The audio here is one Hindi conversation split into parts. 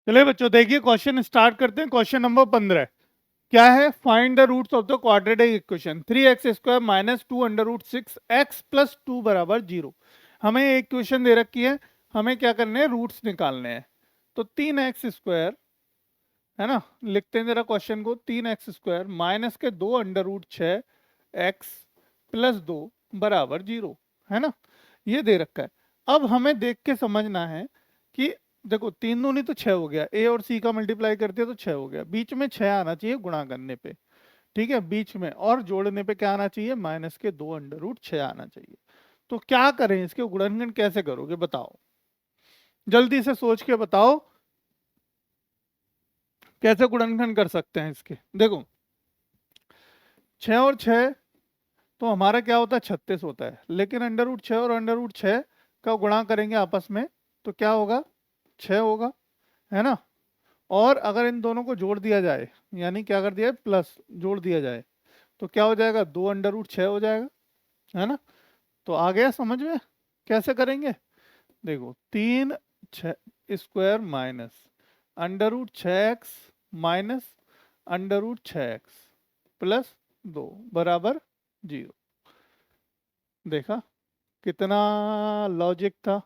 चलिए बच्चों देखिए क्वेश्चन स्टार्ट करते हैं। क्वेश्चन नंबर 15 क्या है? Find the roots of the quadratic equation 3x² minus 2 under root 6x plus 2 बराबर 0। हमें एक इक्वेशन दे रखी है, हमें क्या करने हैं? रूट्स निकालने हैं। तो 3x² है ना, लिखते हैं जरा क्वेश्चन को। 3x² माइनस के 2 अंडर रूट 6x प्लस 2 बराबर 0 है ना, ये दे रखा है। अब हमें देख के समझना है कि देखो 3 दूनी तो 6 हो गया, ए और सी का मल्टीप्लाई करते हैं तो 6 हो गया, बीच में 6 आना चाहिए गुणा करने पे, ठीक है, बीच में, और जोड़ने पे क्या आना चाहिए? माइनस के 2 अंडर रूट 6 आना चाहिए। तो क्या करें, इसके गुणनखंड कैसे करोगे बताओ, जल्दी से सोच के बताओ कैसे गुणनखंड कर सकते हैं इसके। देखो 6 और 6 तो हमारा क्या होता है? 36 होता है, लेकिन अंडर रूट 6 और अंडर रूट 6 का गुणा करेंगे आपस में तो क्या होगा? 6 होगा, है ना। और अगर इन दोनों को जोड़ दिया जाए, यानी क्या कर दिया है? प्लस जोड़ दिया जाए, तो क्या हो जाएगा? 2 अंडर रूट 6 हो जाएगा, है ना। तो आ गया समझ में कैसे करेंगे? देखो 3 square minus under root 6x minus under root 6x plus 2 बराबर 0। देखा कितना लॉजिक था।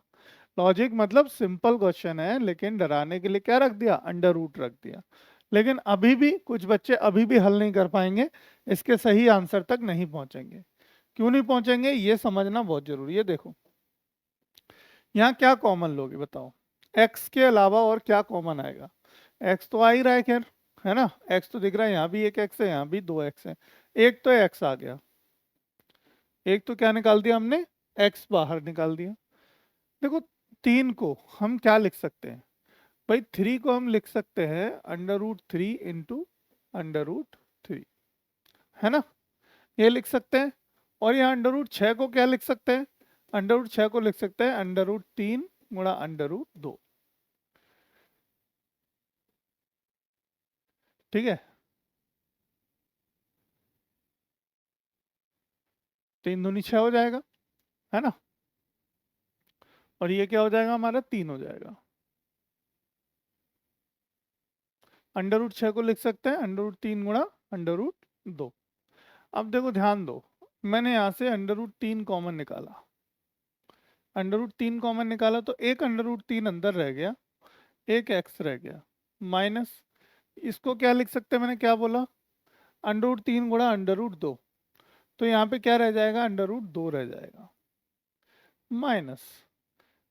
लॉजिक मतलब सिंपल क्वेश्चन है, लेकिन डराने के लिए क्या रख दिया? अंडर रूट रख दिया। लेकिन अभी भी कुछ बच्चे अभी भी हल नहीं कर पाएंगे, इसके सही आंसर तक नहीं पहुंचेंगे। क्यों नहीं पहुंचेंगे ये समझना बहुत जरूरी है। देखो यहाँ क्या कॉमन लोगे बताओ? एक्स के अलावा और क्या कॉमन आएगा? एक्स तो आ ही रहा है, खैर, है ना। एक्स तो दिख रहा है, यहाँ भी एक एक्स है, यहाँ भी 2 एक्स है, एक तो एक्स आ गया, एक तो क्या निकाल दिया हमने? एक्स बाहर निकाल दिया। देखो 3 को हम क्या लिख सकते हैं भाई? 3 को हम लिख सकते हैं under root 3 into under root 3, है ना, ये लिख सकते हैं। और यहाँ अंडर रूट 6 को क्या लिख सकते हैं? अंडर रूट 6 को लिख सकते हैं अंडर रूट 3 गुणा अंडर रूट 2, ठीक है। 3 दूनी 6 हो जाएगा, है ना, और ये क्या हो जाएगा हमारा? 3 हो जाएगा। अंडर रूट 6 को लिख सकते हैं अंडर रूट 3 गुणा अंडर रूट 2। अब देखो ध्यान दो, मैंने यहाँ से अंडर रूट 3 कॉमन निकाला, अंडर रूट 3 कॉमन निकाला तो एक अंडर रूट 3 अंदर रह गया, एक एक्स रह गया, माइनस इसको क्या लिख सकते हैं? मैंने क्या बोला? अंडर रूट 3 गुणा अंडर रूट 2। तो यहाँ पे क्या रह जाएगा? अंडर रूट 2 रह जाएगा, माइनस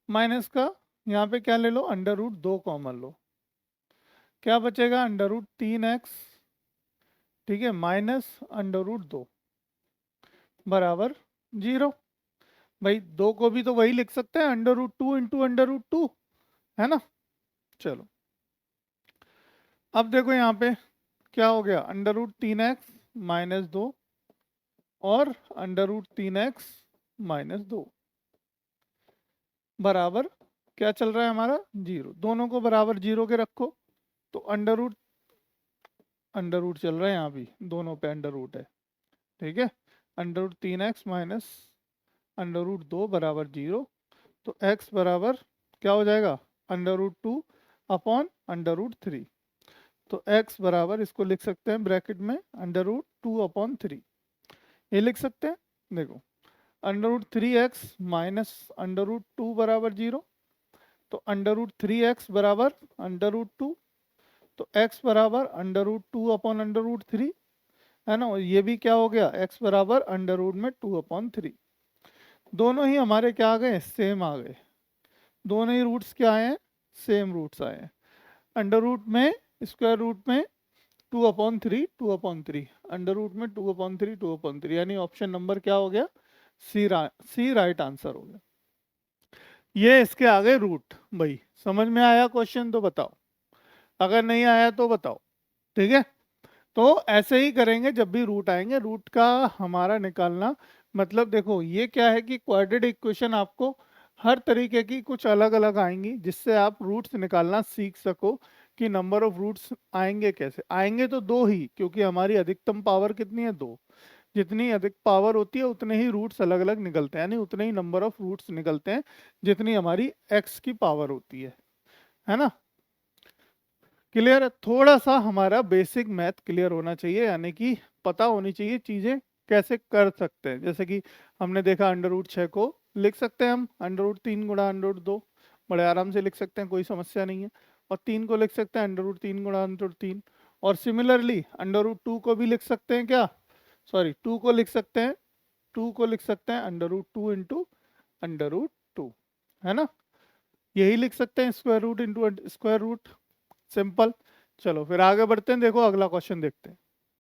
माइनस का यहाँ पे क्या ले लो? अंडर रूट 2 कॉमन लो, क्या बचेगा? अंडर रूट 3x, ठीक है, माइनस अंडर रूट 2 बराबर 0। भाई 2 को भी तो वही लिख सकते हैं, under root 2 into under root 2, है ना। चलो अब देखो यहाँ पे क्या हो गया? अंडर रूट 3x माइनस 2 और अंडर रूट 3x माइनस 2 बराबर क्या चल रहा है हमारा? 0। दोनों को बराबर 0 के रखो तो अंडर रूट चल रहा है, यहाँ भी दोनों पे अंडर रूट है, ठीक है। Under root 3x minus under root 2 बराबर 0। तो x बराबर क्या हो जाएगा? Under root 2 upon under root 3। तो x बराबर इसको लिख सकते हैं ब्रैकेट में अंडर रूट 2 अपॉन 3, ये लिख सकते हैं। देखो under root 3x minus under root 2 बराबर 0, तो अंडर रूट 3x बराबर अंडर रूट 2, तो x बराबर under root 2 upon under root 3, है ना। और ये भी क्या हो गया? x बराबर अंडर रूट में 2 अपॉन 3। दोनों ही हमारे क्या आ गए? सेम आ गए। दोनों ही रूट्स क्या आए हैं? सेम रूट्स आए हैं। अंडर रूट में, स्क्वायर रूट में 2/3 2/3, अंडर रूट में 2/3 2/3, यानी ऑप्शन नंबर क्या हो गया? सी राइट आंसर हो गया। ये इसके आगे रूट। भाई समझ में आया क्वेश्चन तो बताओ, अगर नहीं आया तो बताओ, ठीक है। तो ऐसे ही करेंगे जब भी रूट आएंगे। रूट का हमारा निकालना मतलब देखो ये क्या है कि क्वाड्रेटिक इक्वेशन आपको हर तरीके की कुछ अलग अलग आएंगी, जिससे आप रूट्स निकालना सीख सको कि नंबर ऑफ रूट्स आएंगे कैसे। आएंगे तो दो ही, क्योंकि हमारी अधिकतम पावर कितनी है? दो। जितनी अधिक पावर होती है उतने ही रूट्स अलग अलग निकलते हैं, यानी उतने ही नंबर ऑफ रूट्स निकलते हैं जितनी हमारी एक्स की पावर होती है ना। क्लियर है? थोड़ा सा हमारा बेसिक मैथ क्लियर होना चाहिए, यानी कि पता होनी चाहिए चीजें कैसे कर सकते हैं। जैसे कि हमने देखा अंडर रूट 6 को लिख सकते हैं हम अंडर रूट 3 गुणा अंडर रूट 2, बड़े आराम से लिख सकते हैं, कोई समस्या नहीं है। और 3 को लिख सकते हैं अंडर रूट 3 गुणा अंडर रूट 3। और सिमिलरली अंडर रूट 2 को भी लिख सकते हैं क्या, सॉरी 2 को लिख सकते हैं, 2 को लिख सकते हैं under root 2 into under root 2, है ना? यही लिख सकते हैं square root into square root, simple. चलो फिर आगे बढ़ते हैं, देखो अगला क्वेश्चन देखते हैं।